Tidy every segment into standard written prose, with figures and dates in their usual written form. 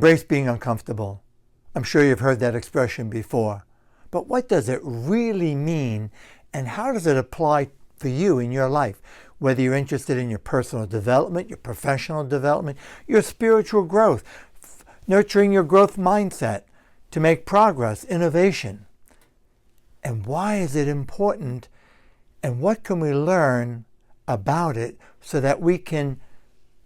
Embrace being uncomfortable. I'm sure you've heard that expression before. But what does it really mean, and how does it apply for you in your life? Whether you're interested in your personal development, your professional development, your spiritual growth, nurturing your growth mindset to make progress, innovation. And why is it important, and what can we learn about it so that we can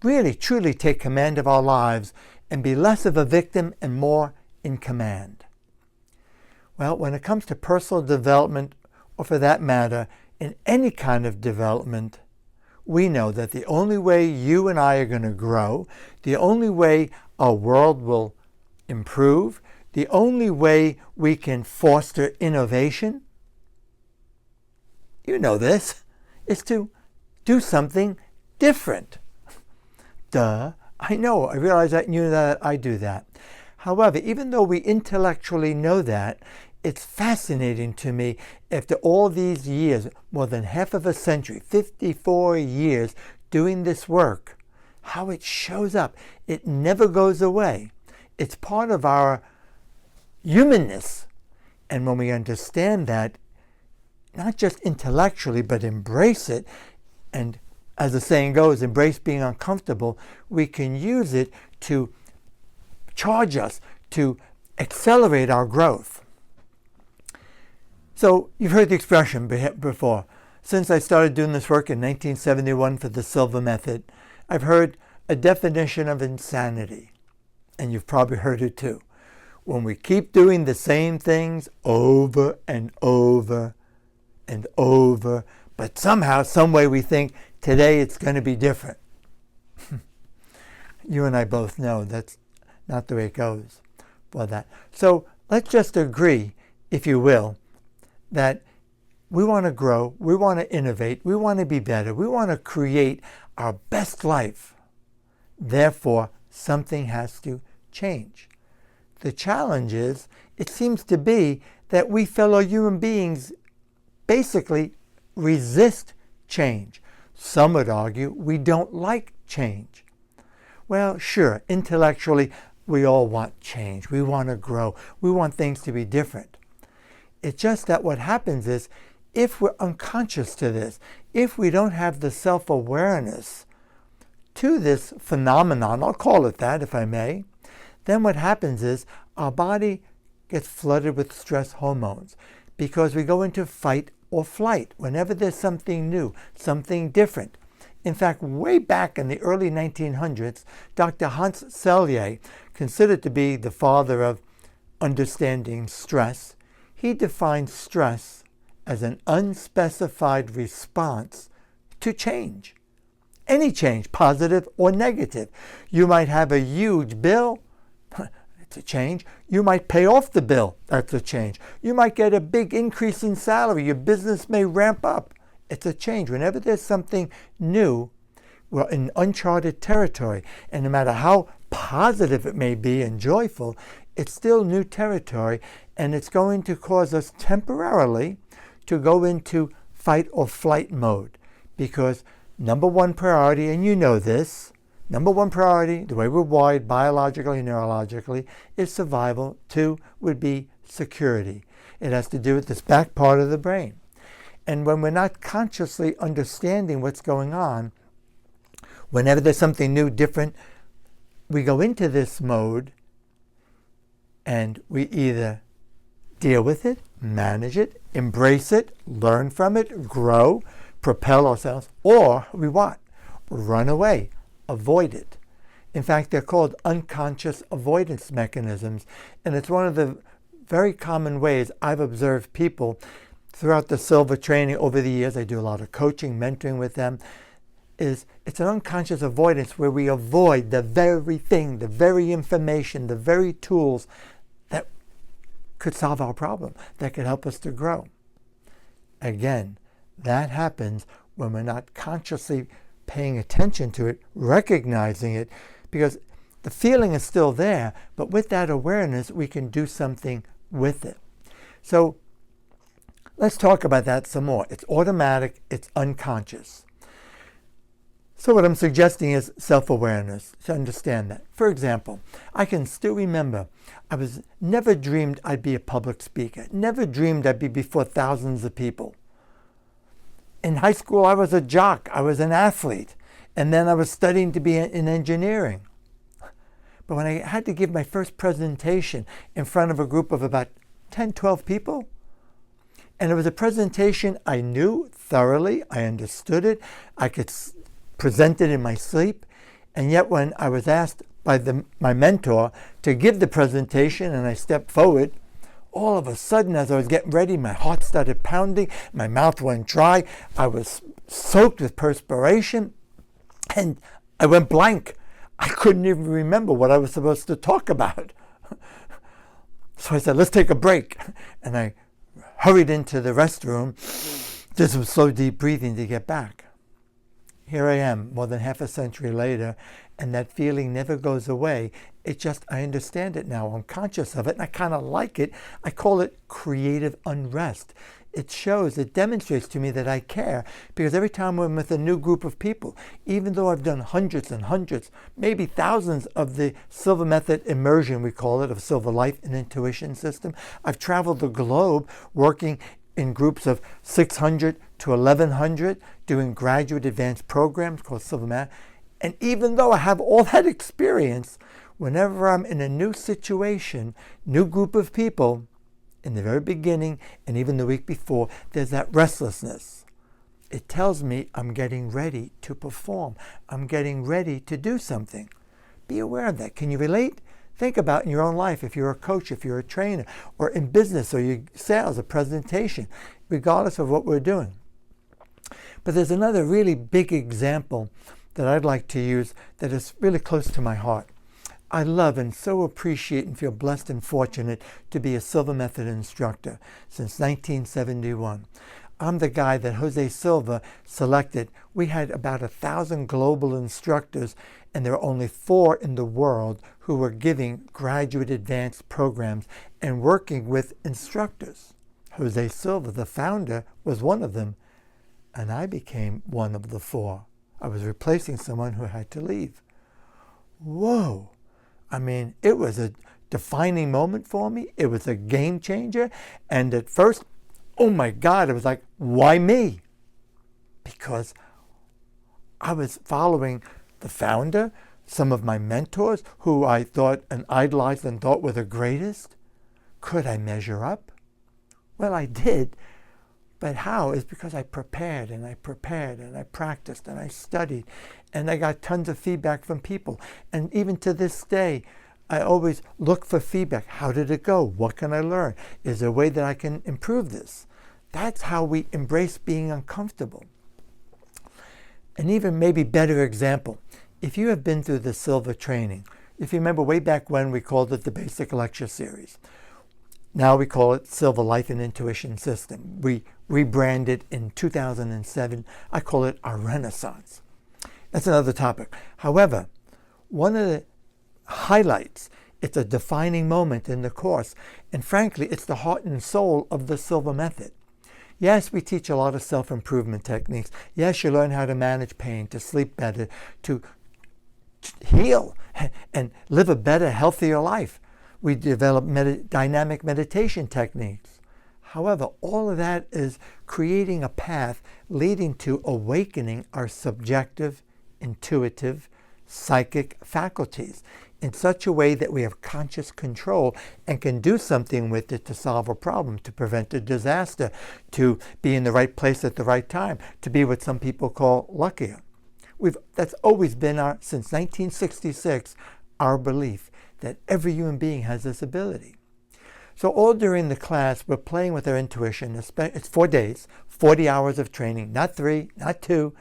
really, truly take command of our lives and be less of a victim and more in command? Well, when it comes to personal development, or for that matter, in any kind of development, we know that the only way you and I are going to grow, the only way our world will improve, the only way we can foster innovation, you know this, is to do something different. Duh, I know, I realize that you know that I do that. However, even though we intellectually know that, it's fascinating to me after all these years, more than half of a century, 54 years doing this work, how it shows up. It never goes away. It's part of our humanness. And when we understand that, not just intellectually, but embrace it, and as the saying goes, embrace being uncomfortable, we can use it to charge us, to accelerate our growth. So you've heard the expression before. Since I started doing this work in 1971 for the Silva Method, I've heard a definition of insanity. And you've probably heard it too. When we keep doing the same things over and over and over, but somehow, some way we think today it's going to be different. You and I both know that's not the way it goes for that. So let's just agree, if you will, that we want to grow, we want to innovate, we want to be better, we want to create our best life. Therefore, something has to change. The challenge is, it seems to be that we fellow human beings basically resist change. Some would argue we don't like change. Well, sure, intellectually, we all want change. We want to grow. We want things to be different. It's just that what happens is, if we're unconscious to this, if we don't have the self-awareness to this phenomenon, I'll call it that if I may, then what happens is our body gets flooded with stress hormones because we go into fight or flight whenever there's something new, something different. In fact, way back in the early 1900s, Dr. Hans Selye, considered to be the father of understanding stress, he defined stress as an unspecified response to change. Any change, positive or negative. You might have a huge bill, it's a change. You might pay off the bill, that's a change. You might get a big increase in salary, your business may ramp up, it's a change. Whenever there's something new, we're in uncharted territory, and no matter how positive it may be and joyful, it's still new territory, and it's going to cause us temporarily to go into fight or flight mode. Because number one priority, and you know this, number one priority, the way we're wired biologically and neurologically, is survival. Two would be security. It has to do with this back part of the brain. And when we're not consciously understanding what's going on, whenever there's something new, different, we go into this mode and we either deal with it, manage it, embrace it, learn from it, grow, propel ourselves, or we what? Run away, avoid it. In fact, they're called unconscious avoidance mechanisms, and it's one of the very common ways I've observed people throughout the Silva training over the years. I do a lot of coaching, mentoring with them. It's an unconscious avoidance where we avoid the very thing, the very information, the very tools that could solve our problem, that could help us to grow. Again, that happens when we're not consciously paying attention to it, recognizing it, because the feeling is still there, but with that awareness, we can do something with it. So let's talk about that some more. It's automatic, it's unconscious. So what I'm suggesting is self-awareness, to understand that. For example, I can still remember, I was never dreamed I'd be a public speaker, never dreamed I'd be before thousands of people. In high school, I was a jock, I was an athlete, and then I was studying to be in engineering. But when I had to give my first presentation in front of a group of about 10, 12 people, and it was a presentation I knew thoroughly, I understood it, I could present it in my sleep, and yet when I was asked by my mentor to give the presentation and I stepped forward, all of a sudden as I was getting ready, my heart started pounding, my mouth went dry, I was soaked with perspiration, and I went blank. I couldn't even remember what I was supposed to talk about. So I said, let's take a break. And I hurried into the restroom, just with slow deep breathing to get back. Here I am, more than half a century later, and that feeling never goes away. It just, I understand it now. I'm conscious of it, and I kind of like it. I call it creative unrest. It shows, it demonstrates to me that I care, because every time I'm with a new group of people, even though I've done hundreds and hundreds, maybe thousands of the Silva Method Immersion, we call it, of Silva Life and Intuition System, I've traveled the globe working in groups of 600 to 1,100, doing graduate advanced programs called Silva Method. And even though I have all that experience, whenever I'm in a new situation, new group of people, in the very beginning and even the week before, there's that restlessness. It tells me I'm getting ready to perform. I'm getting ready to do something. Be aware of that. Can you relate? Think about in your own life, if you're a coach, if you're a trainer, or in business, or your sales, a presentation, regardless of what we're doing. But there's another really big example that I'd like to use that is really close to my heart. I love and so appreciate and feel blessed and fortunate to be a Silva Method instructor since 1971. I'm the guy that Jose Silva selected. We had about 1,000 global instructors, and there were only 4 in the world who were giving graduate advanced programs and working with instructors. Jose Silva, the founder, was one of them, and I became one of the 4. I was replacing someone who had to leave. Whoa! I mean, it was a defining moment for me. It was a game changer. And at first, oh my God, it was like, why me? Because I was following the founder, some of my mentors who I thought and idolized and thought were the greatest. Could I measure up? Well, I did. But how is because I prepared and I practiced and I studied and I got tons of feedback from people. And even to this day, I always look for feedback. How did it go? What can I learn? Is there a way that I can improve this? That's how we embrace being uncomfortable. An even maybe better example, if you have been through the Silva training, if you remember way back when we called it the Basic Lecture Series. Now we call it Silva Life and Intuition System. We rebranded in 2007. I call it our Renaissance. That's another topic. However, one of the highlights, it's a defining moment in the course, and frankly, it's the heart and soul of the Silva Method. Yes, we teach a lot of self-improvement techniques. Yes, you learn how to manage pain, to sleep better, to heal, and live a better, healthier life. We develop dynamic meditation techniques. However, all of that is creating a path leading to awakening our subjective, intuitive, psychic faculties in such a way that we have conscious control and can do something with it to solve a problem, to prevent a disaster, to be in the right place at the right time, to be what some people call luckier. That's always been since 1966, our belief that every human being has this ability. So all during the class, we're playing with our intuition. It's 4 days, 40 hours of training, not 3, not 2,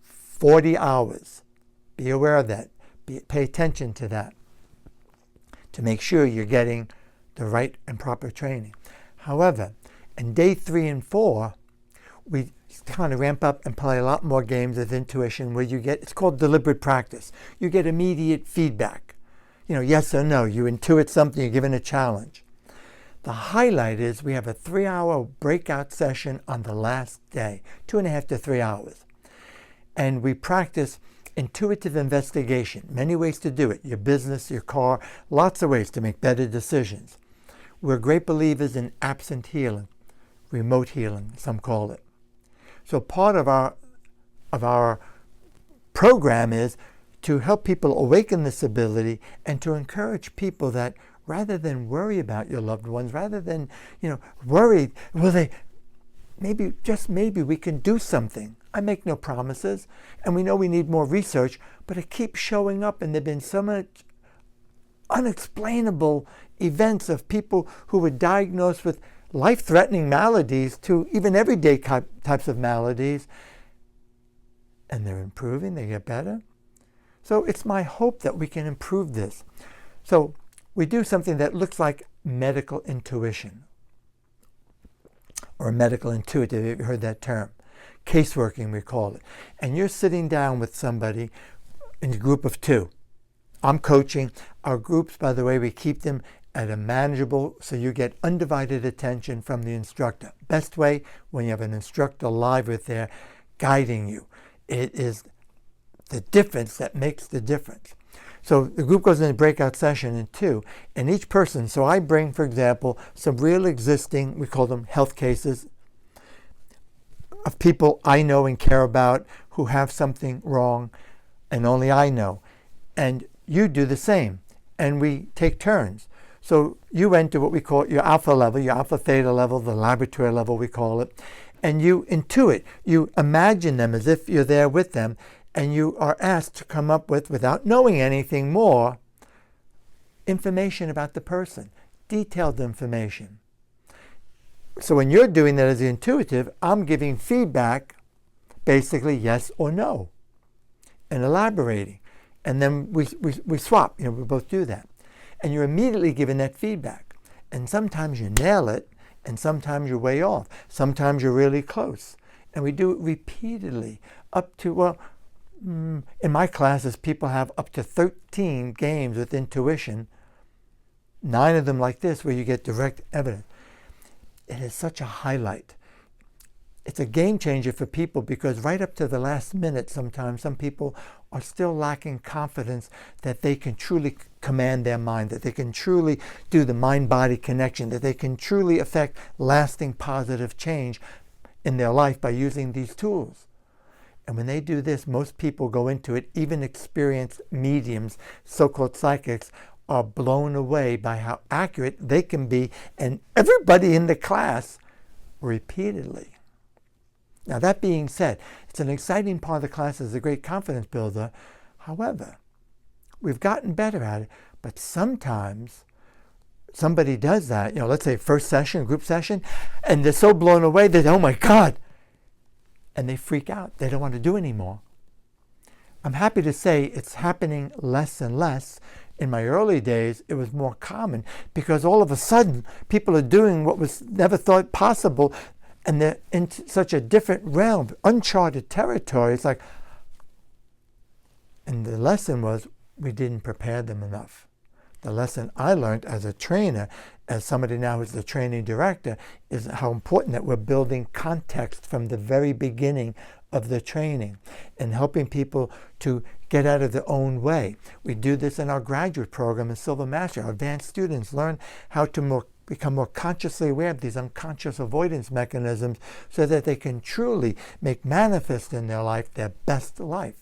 40 hours. Be aware of that. Pay attention to that to make sure you're getting the right and proper training. However, in day 3 and 4, we kind of ramp up and play a lot more games of intuition where it's called deliberate practice. You get immediate feedback. Yes or no. You intuit something, you're given a challenge. The highlight is we have a 3-hour breakout session on the last day, 2.5 to 3 hours. And we practice Intuitive investigation, many ways to do it. Your business, your car, lots of ways to make better decisions. We're great believers in absent healing, remote healing, some call it. So part of our program is to help people awaken this ability and to encourage people that rather than worry about your loved ones, rather than, worry, will they, maybe, just maybe we can do something. I make no promises, and we know we need more research, but it keeps showing up, and there have been so much unexplainable events of people who were diagnosed with life-threatening maladies to even everyday types of maladies, and they're improving, they get better. So it's my hope that we can improve this. So we do something that looks like medical intuition, or medical intuitive, if you heard that term. Caseworking, we call it. And you're sitting down with somebody in a group of 2. I'm coaching. Our groups, by the way, we keep them at a manageable, so you get undivided attention from the instructor. Best way, when you have an instructor live with there guiding you. It is the difference that makes the difference. So the group goes in a breakout session in 2, and each person, so I bring, for example, some real existing, we call them health cases, of people I know and care about who have something wrong, and only I know. And you do the same, and we take turns. So you enter what we call your alpha level, your alpha theta level, the laboratory level we call it, and you intuit, you imagine them as if you're there with them, and you are asked to come up with, without knowing anything more, information about the person, detailed information. So when you're doing that as the intuitive, I'm giving feedback, basically yes or no, and elaborating. And then we swap, we both do that. And you're immediately given that feedback. And sometimes you nail it, and sometimes you're way off. Sometimes you're really close. And we do it repeatedly, up to, in my classes, people have up to 13 games with intuition, 9 of them like this, where you get direct evidence. It is such a highlight. It's a game changer for people because right up to the last minute sometimes some people are still lacking confidence that they can truly command their mind, that they can truly do the mind-body connection, that they can truly affect lasting positive change in their life by using these tools. And when they do this, most people go into it, even experienced mediums, so-called psychics, are blown away by how accurate they can be, and everybody in the class repeatedly. Now that being said, it's an exciting part of the class, it's a great confidence builder. However, we've gotten better at it, but sometimes somebody does that, let's say first session, group session, and they're so blown away that, oh my God, and they freak out. They don't want to do anymore. I'm happy to say it's happening less and less. In my early days, it was more common because all of a sudden people are doing what was never thought possible, and they're in such a different realm, uncharted territory. It's like, and the lesson was we didn't prepare them enough. The lesson I learned as a trainer, as somebody now who's the training director, is how important that we're building context from the very beginning of the training and helping people to get out of their own way. We do this in our graduate program in Silva Master. Our advanced students learn how to become more consciously aware of these unconscious avoidance mechanisms so that they can truly make manifest in their life their best life.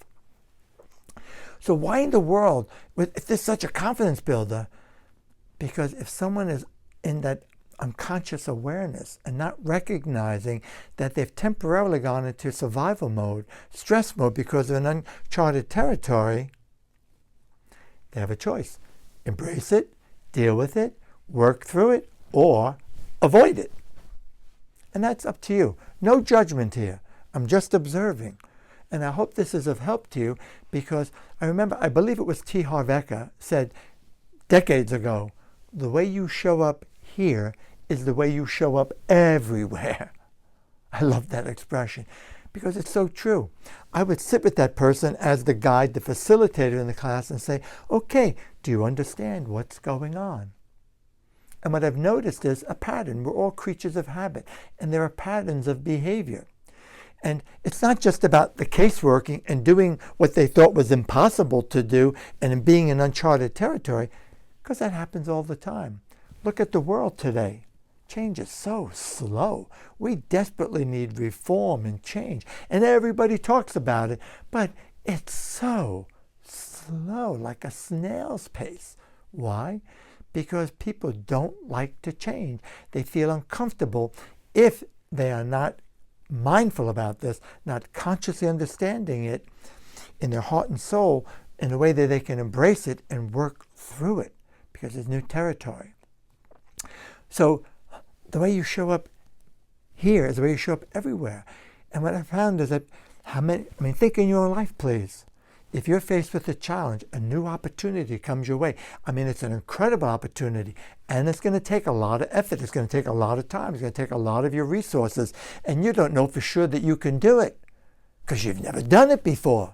So why in the world, if this is such a confidence builder? Because if someone is in that unconscious awareness and not recognizing that they've temporarily gone into survival mode, stress mode because of an uncharted territory, they have a choice. Embrace it, deal with it, work through it, or avoid it. And that's up to you. No judgment here. I'm just observing. And I hope this is of help to you because I remember, I believe it was T. Harv Eker said decades ago, the way you show up here is the way you show up everywhere. I love that expression because it's so true. I would sit with that person as the guide, the facilitator in the class and say, okay, do you understand what's going on? And what I've noticed is a pattern. We're all creatures of habit, and there are patterns of behavior. And it's not just about the caseworking and doing what they thought was impossible to do and being in uncharted territory, because that happens all the time. Look at the world today. Change is so slow. We desperately need reform and change. And everybody talks about it, but it's so slow, like a snail's pace. Why? Because people don't like to change. They feel uncomfortable if they are not mindful about this, not consciously understanding it in their heart and soul in a way that they can embrace it and work through it, because it's new territory. So the way you show up here is the way you show up everywhere. And what I found is that think in your own life, please. If you're faced with a challenge, a new opportunity comes your way. It's an incredible opportunity, and it's going to take a lot of effort. It's going to take a lot of time. It's going to take a lot of your resources, and you don't know for sure that you can do it because you've never done it before.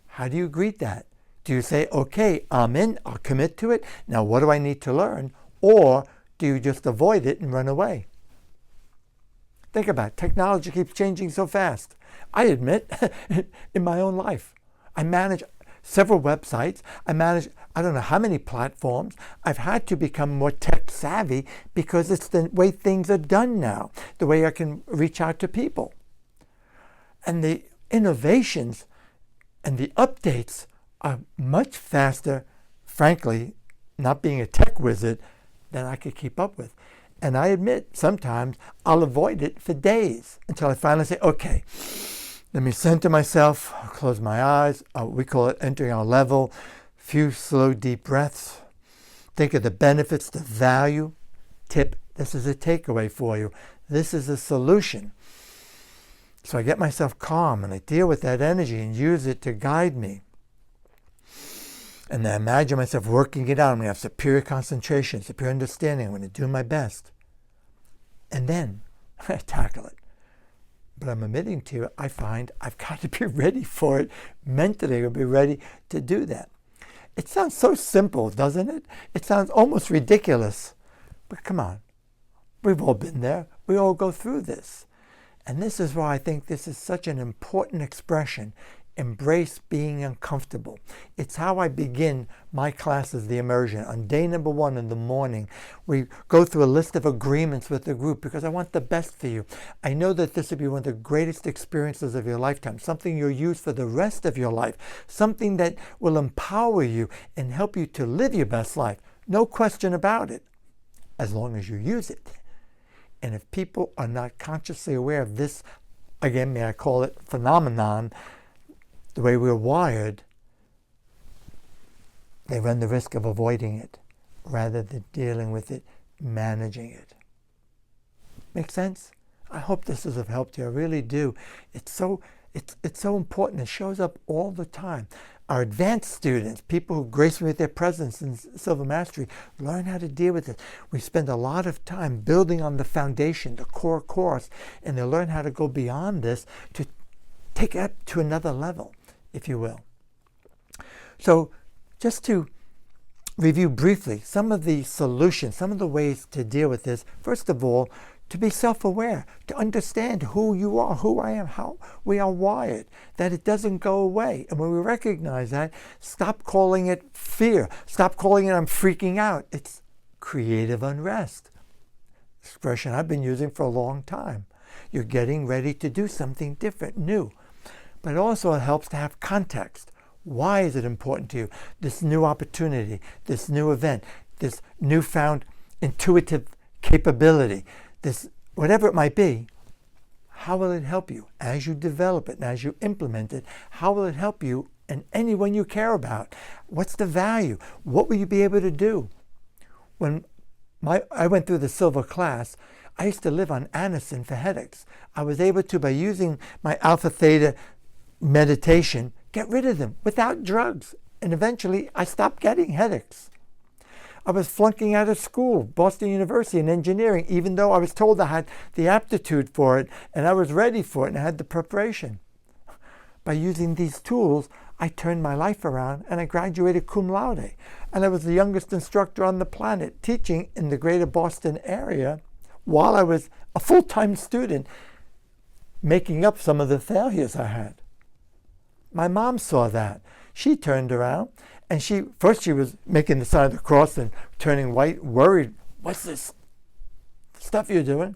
How do you greet that? Do you say, okay, I'm in, I'll commit to it. Now, what do I need to learn? Or do you just avoid it and run away? Think about it. Technology keeps changing so fast. I admit, in my own life, I manage several websites. I manage, I don't know how many platforms. I've had to become more tech savvy because it's the way things are done now, the way I can reach out to people. And the innovations and the updates are much faster, frankly, not being a tech wizard, than I could keep up with. And I admit, sometimes I'll avoid it for days until I finally say, okay, let me center myself, close my eyes. We call it entering our level. Few slow, deep breaths. Think of the benefits, the value. Tip, this is a takeaway for you. This is a solution. So I get myself calm and I deal with that energy and use it to guide me. And then I imagine myself working it out. I'm going to have superior concentration, superior understanding. I'm going to do my best. And then I tackle it. But I'm admitting to you, I find I've got to be ready for it. Mentally, I'll be ready to do that. It sounds so simple, doesn't it? It sounds almost ridiculous. But come on. We've all been there. We all go through this. And this is why I think this is such an important expression. Embrace being uncomfortable. It's how I begin my classes, the Immersion. On day number 1 in the morning, we go through a list of agreements with the group because I want the best for you. I know that this will be one of the greatest experiences of your lifetime, something you'll use for the rest of your life, something that will empower you and help you to live your best life. No question about it, as long as you use it. And if people are not consciously aware of this, again, may I call it phenomenon, the way we're wired, they run the risk of avoiding it rather than dealing with it, managing it. Make sense? I hope this is of help to you. I really do. It's so important. It shows up all the time. Our advanced students, people who grace me with their presence in Silva Mastery, learn how to deal with it. We spend a lot of time building on the foundation, the core course, and they learn how to go beyond this to take it up to another level, if you will. So just to review briefly some of the solutions, some of the ways to deal with this. First of all, to be self-aware, to understand who you are, who I am, how we are wired, that it doesn't go away. And when we recognize that, stop calling it fear. Stop calling it I'm freaking out. It's creative unrest. Expression I've been using for a long time. You're getting ready to do something different, new. But also it helps to have context. Why is it important to you? This new opportunity, this new event, this newfound intuitive capability, this whatever it might be, how will it help you as you develop it and as you implement it? How will it help you and anyone you care about? What's the value? What will you be able to do? When I went through the Silva class, I used to live on Anacin for headaches. I was able to, by using my Alpha Theta meditation, get rid of them without drugs. And eventually I stopped getting headaches. I was flunking out of school, Boston University in engineering, even though I was told I had the aptitude for it and I was ready for it and I had the preparation. By using these tools, I turned my life around and I graduated cum laude. And I was the youngest instructor on the planet, teaching in the greater Boston area while I was a full-time student making up some of the failures I had. My mom saw that. She turned around and first she was making the sign of the cross and turning white, worried. What's this stuff you're doing?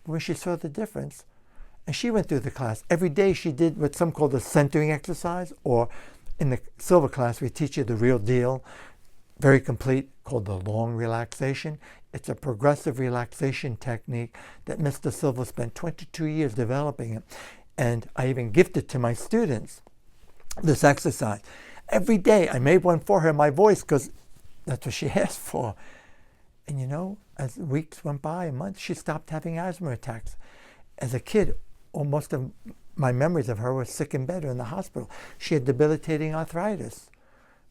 But when she saw the difference, and she went through the class, every day she did what some call the centering exercise, or in the Silva class, we teach you the real deal, very complete, called the long relaxation. It's a progressive relaxation technique that Mr. Silva spent 22 years developing it. And I even gifted to my students this exercise. Every day I made one for her in my voice because that's what she asked for. And you know, as weeks went by, a month, she stopped having asthma attacks. As a kid, most of my memories of her were sick in bed or in the hospital. She had debilitating arthritis.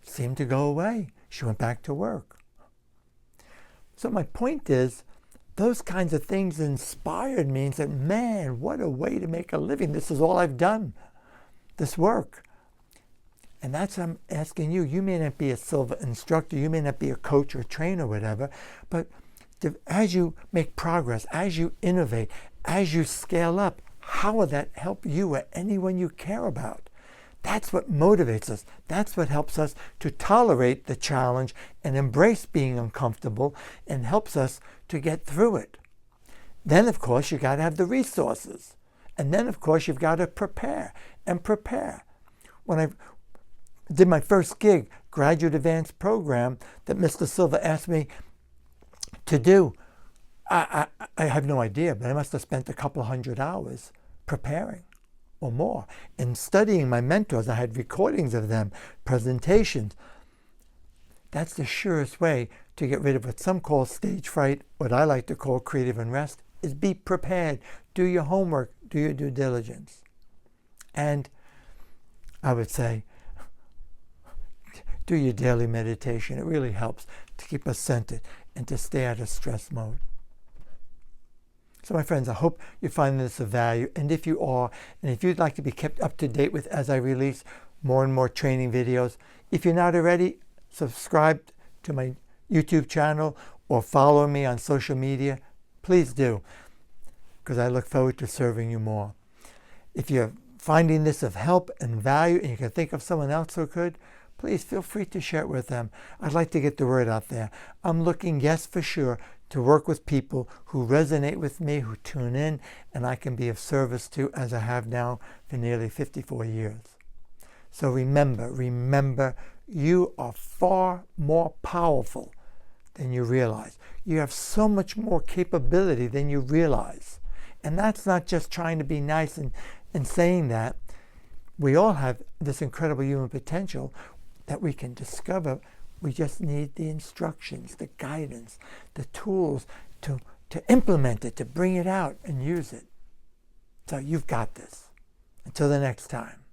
It seemed to go away. She went back to work. So my point is, those kinds of things inspired me and said, man, what a way to make a living. This is all I've done, this work. And that's what I'm asking you. You may not be a Silva instructor, you may not be a coach or trainer or whatever, but as you make progress, as you innovate, as you scale up, how will that help you or anyone you care about? That's what motivates us. That's what helps us to tolerate the challenge and embrace being uncomfortable and helps us to get through it. Then, of course, you got to have the resources. And then, of course, you've got to prepare and prepare. When I did my first gig, graduate advanced program that Mr. Silva asked me to do, I have no idea, but I must have spent a couple of 100 hours preparing or more and studying my mentors. I had recordings of them, presentations. That's the surest way to get rid of what some call stage fright, what I like to call creative unrest, is be prepared. Do your homework, do your due diligence. And I would say, do your daily meditation. It really helps to keep us centered and to stay out of stress mode. So my friends, I hope you find this of value. And if you are, and if you'd like to be kept up to date with as I release more and more training videos, if you're not already, subscribe to my YouTube channel or follow me on social media, please do, because I look forward to serving you more. If you're finding this of help and value and you can think of someone else who could, please feel free to share it with them. I'd like to get the word out there. I'm looking, yes, for sure, to work with people who resonate with me, who tune in, and I can be of service to, as I have now for nearly 54 years. So remember, you are far more powerful than you realize. You have so much more capability than you realize. And that's not just trying to be nice and saying that. We all have this incredible human potential that we can discover. We just need the instructions, the guidance, the tools to implement it, to bring it out and use it. So you've got this. Until the next time.